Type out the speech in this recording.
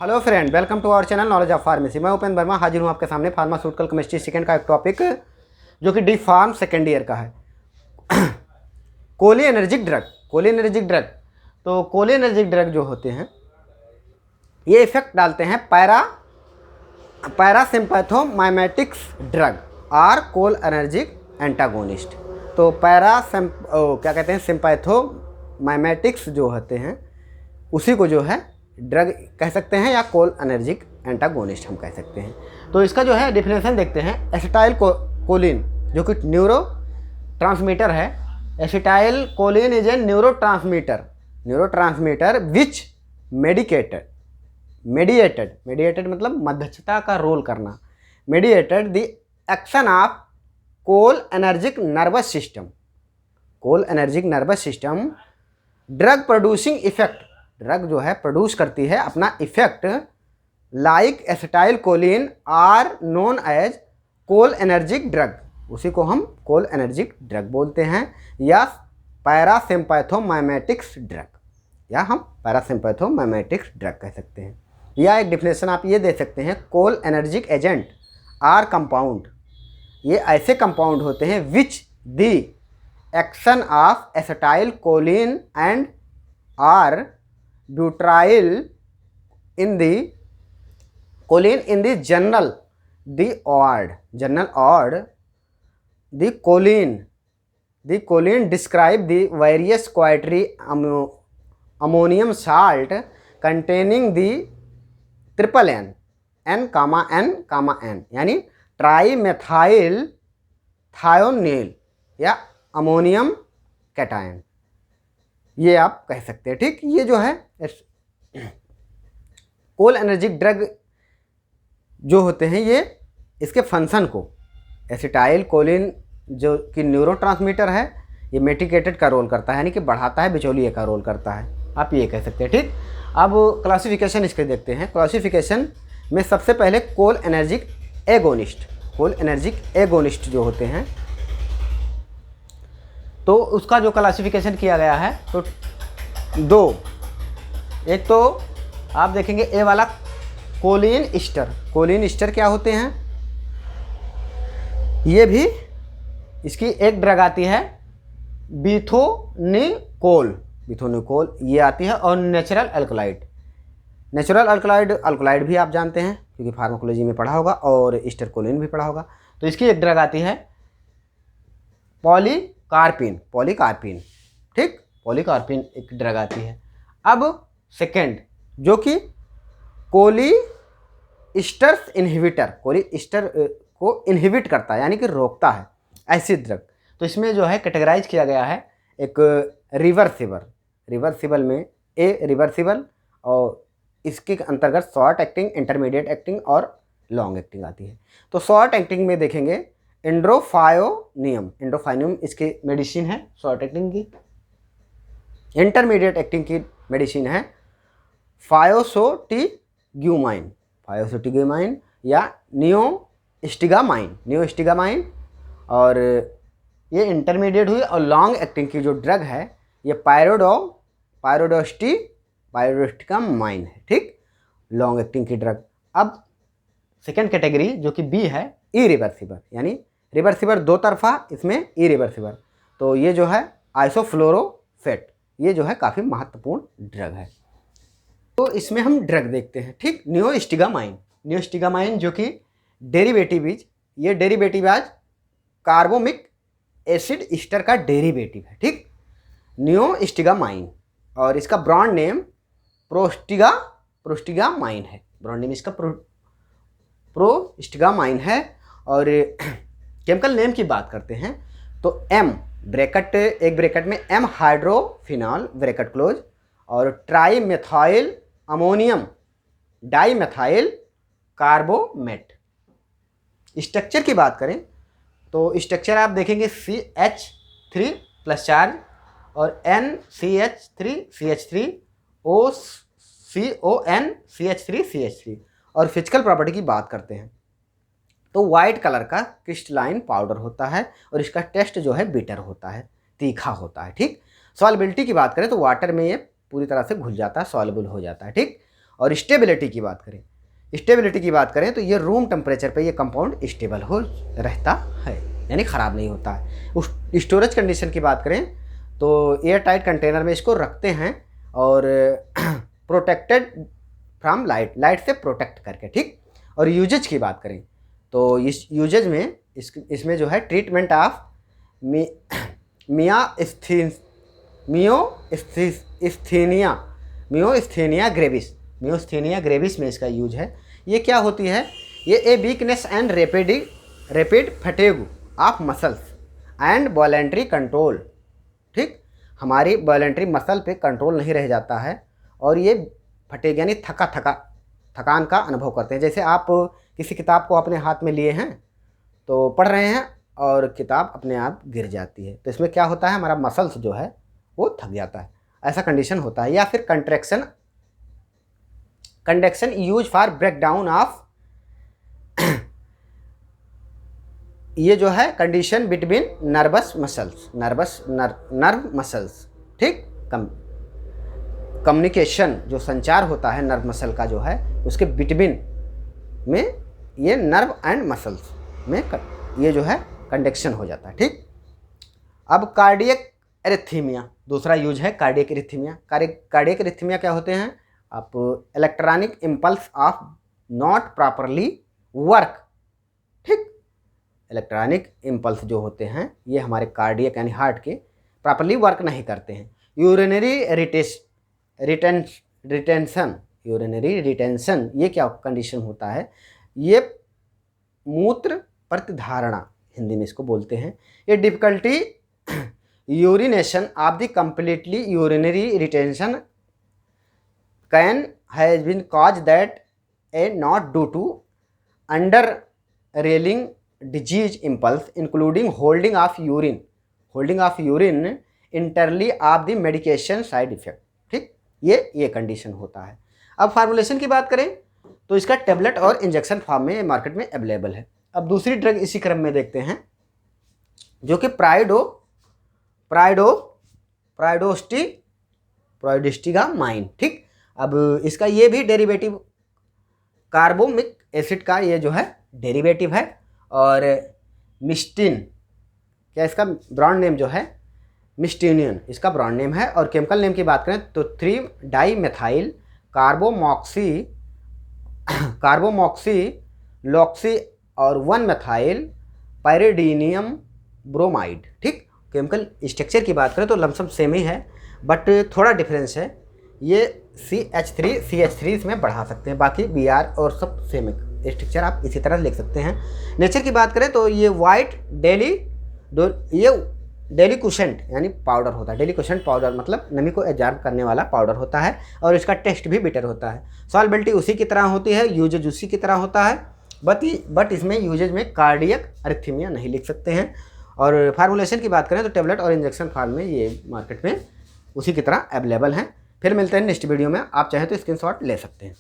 Hello friend, welcome to our channel knowledge of pharmacy. मैं उपेंद्र वर्मा हाजिर हूँ आपके सामने फार्मास्यूटिकल केमिस्ट्री सेकेंड का एक टॉपिक जो कि डी फार्म सेकेंड ईयर का है। Cholinergic drug. तो कोलिनर्जिक ड्रग जो होते हैं ये इफेक्ट डालते हैं पैरासिम्पैथोमाइमेटिक्स ड्रग और कोलिनर्जिक एंटागोनिस्ट। तो क्या कहते हैं, सिम्पैथोमाइमेटिक्स जो होते हैं उसी को जो है ड्रग कह सकते हैं या कोलिनर्जिक एंटागोनिस्ट हम कह सकते हैं। तो इसका जो है डिफिनेशन देखते हैं। एसिटाइल कोलिन जो कि न्यूरो ट्रांसमीटर है। Acetylcholine is a neurotransmitter which mediated मतलब मध्यस्थता का रोल करना, mediated the action of cholinergic nervous system drug producing effect. Drug जो है प्रोड्यूस करती है अपना effect like acetylcholine are known as cholinergic drug, उसी को हम कोलिनर्जिक ड्रग बोलते हैं, या पैरासिम्पैथोमाइमेटिक्स ड्रग कह सकते हैं। या एक डिफिनेशन आप ये दे सकते हैं, कोलिनर्जिक एजेंट आर कंपाउंड, ये ऐसे कंपाउंड होते हैं which the action of acetylcholine and are butyl in the choline in the general order. The choline describe the various quaternary ammonium salt containing the triple N यानी trimethyl थायोनील या ammonium cation, ये आप कह सकते हैं। ठीक, ये जो है कोलिनर्जिक ड्रग जो होते हैं ये इसके फंक्शन को, एसिटाइल कोलिन जो कि न्यूरोट्रांसमीटर है ये मेडिकेटेड का रोल करता है, यानी कि बढ़ाता है, बिचौलिए का रोल करता है, आप ये कह सकते हैं। ठीक, अब क्लासिफिकेशन इसके देखते हैं। क्लासिफिकेशन में सबसे पहले कोलिनर्जिक एगोनिस्ट जो होते हैं तो उसका जो क्लासिफिकेशन किया गया है तो दो, एक तो आप देखेंगे ए वाला कोलिन ईस्टर क्या होते हैं, ये भी इसकी एक ड्रग आती है बिथोनिकोल ये आती है, और नेचुरल अल्कलाइड भी आप जानते हैं क्योंकि फार्माकोलॉजी में पढ़ा होगा, और ईस्टर कोलिन भी पढ़ा होगा। तो इसकी एक ड्रग आती है पॉलीकार्पिन। ठीक, पॉलीकार्पिन एक ड्रग आती है। अब सेकेंड जो कि कोलिएस्टर को इनहिबिट करता है, यानी कि रोकता है, ऐसी ड्रग। तो इसमें जो है कैटेगराइज किया गया है एक रिवर्सिबल में रिवर्सिबल, और इसके अंतर्गत शॉर्ट एक्टिंग, इंटरमीडिएट एक्टिंग और लॉन्ग एक्टिंग आती है। तो शॉर्ट एक्टिंग में देखेंगे एंड्रोफाइनियम इसकी मेडिसिन है शॉर्ट एक्टिंग की। इंटरमीडिएट एक्टिंग की मेडिसिन है फायोसोटिग्यूमाइन या नियोस्टिगामाइन, और ये इंटरमीडिएट हुई। और लॉन्ग एक्टिंग की जो ड्रग है ये पायरोडोस्टिगामाइन है। ठीक, लॉन्ग एक्टिंग की ड्रग। अब सेकेंड कैटेगरी जो कि बी है इरिवर्सिबल, यानी रिवर्सिबल दो तरफा, इसमें इरिवर्सिबल। तो ये जो है आइसोफ्लोरोफेट, ये जो है काफ़ी महत्वपूर्ण ड्रग है। तो इसमें हम ड्रग देखते हैं। ठीक, नियोस्टिगामाइन जो कि डेरिवेटिव आज कार्बोमिक एसिड ईस्टर का डेरिवेटिव है। ठीक, नियोस्टिगामाइन, और इसका ब्रांड नेम प्रोस्टिगामाइन है। ब्रांड नेम इसका प्रोस्टिगामाइन है। और केमिकल नेम की बात करते हैं तो एक ब्रैकेट में एम हाइड्रोफिनॉल ब्रैकेट क्लोज, और ट्राईमेथाइल अमोनियम डाईमेथाइल कार्बोमेट। स्ट्रक्चर की बात करें तो स्ट्रक्चर आप देखेंगे CH3 प्लस चार्ज और NCH3CH3 OCON CH3CH3। और फिजिकल प्रॉपर्टी की बात करते हैं तो वाइट कलर का क्रिस्टलाइन पाउडर होता है, और इसका टेस्ट जो है बिटर होता है, तीखा होता है। ठीक, सॉल्युबिलिटी की बात करें तो वाटर में ये पूरी तरह से घुल जाता है, सॉल्युबल हो जाता है। ठीक, और स्टेबिलिटी की बात करें तो ये रूम टेम्परेचर पे ये कंपाउंड स्टेबल हो रहता है, यानी ख़राब नहीं होता है। उस स्टोरेज कंडीशन की बात करें तो एयर टाइट कंटेनर में इसको रखते हैं और प्रोटेक्टेड फ्रॉम लाइट से प्रोटेक्ट करके, ठीक। और यूजेज की बात करें तो इस यूजेज में इसमें जो है ट्रीटमेंट ऑफ मियोस्थीनिया ग्रेविस में इसका यूज है। ये क्या होती है, ये a weakness and rapid fatigue of muscles and voluntary control, ठीक। हमारी वॉलेंट्री मसल पे कंट्रोल नहीं रह जाता है और ये फटीग यानी थकान का अनुभव करते हैं। जैसे आप किसी किताब को अपने हाथ में लिए हैं तो पढ़ रहे हैं और किताब अपने आप गिर जाती है, तो इसमें क्या होता है, हमारा मसल्स जो है वो थक जाता है, ऐसा कंडीशन होता है। या फिर conduction use for breakdown of ये जो है कंडीशन बिटवीन नर्व मसल्स, ठीक। कम्युनिकेशन जो संचार होता है नर्व मसल का जो है उसके बिटवीन में ये नर्व एंड मसल्स में ये जो है कंडक्शन हो जाता है, ठीक। अब कार्डियक एरिथमिया, दूसरा यूज है कार्डियक एरिथमिया। कार्डियक एरिथमिया क्या होते हैं, आप electronic impulse of not properly work, ठीक। इलेक्ट्रॉनिक इम्पल्स जो होते हैं ये हमारे कार्डियक यानी हार्ट के प्रॉपरली वर्क नहीं करते हैं। यूरिनरी रिटेंशन ये क्या कंडीशन होता है, ये मूत्र प्रतिधारणा हिंदी में इसको बोलते हैं। ये difficulty urination of the completely urinary retention can has been cause that a not due to underlying disease impulse including holding of urine entirely of the medication side effect, ठीक। ये कंडीशन होता है। अब formulation की बात करें तो इसका टेबलेट और इंजेक्शन फॉर्म में मार्केट में अवेलेबल है। अब दूसरी ड्रग इसी क्रम में देखते हैं जो कि प्राइडोस्टिगामाइन, ठीक। अब इसका ये भी डेरिवेटिव कार्बोमिक एसिड का ये जो है डेरिवेटिव है। और मिस्टीन क्या इसका ब्रांड नेम जो है मिस्टीनियन इसका ब्रांड नेम है। और केमिकल नेम की बात करें तो 3-डाईमेथाइल कार्बोमॉक्सी और 1-मेथाइल पायरिडीनियम ब्रोमाइड, ठीक। केमिकल स्ट्रक्चर की बात करें तो लमसम सेम ही है बट थोड़ा डिफरेंस है, ये CH3 इसमें बढ़ा सकते हैं, बाकी Br और सब सेम है। स्ट्रक्चर आप इसी तरह लिख सकते हैं। नेचर की बात करें तो ये डेलिक्वेशेंट यानी पाउडर होता है। डेलिक्वेशेंट पाउडर मतलब नमी को एब्जॉर्ब करने वाला पाउडर होता है और इसका टेस्ट भी बिटर होता है। सॉल्बिलिटी उसी की तरह होती है, यूजेज उसी की तरह होता है, बट इसमें यूजेज में कार्डियक अरिथमिया नहीं लिख सकते हैं। और फार्मूलेशन की बात करें तो टेबलेट और इंजेक्शन फॉर्म में ये मार्केट में उसी की तरह अवेलेबल हैं। फिर मिलते हैं नेक्स्ट वीडियो में, आप चाहें तो स्क्रीनशॉट ले सकते हैं।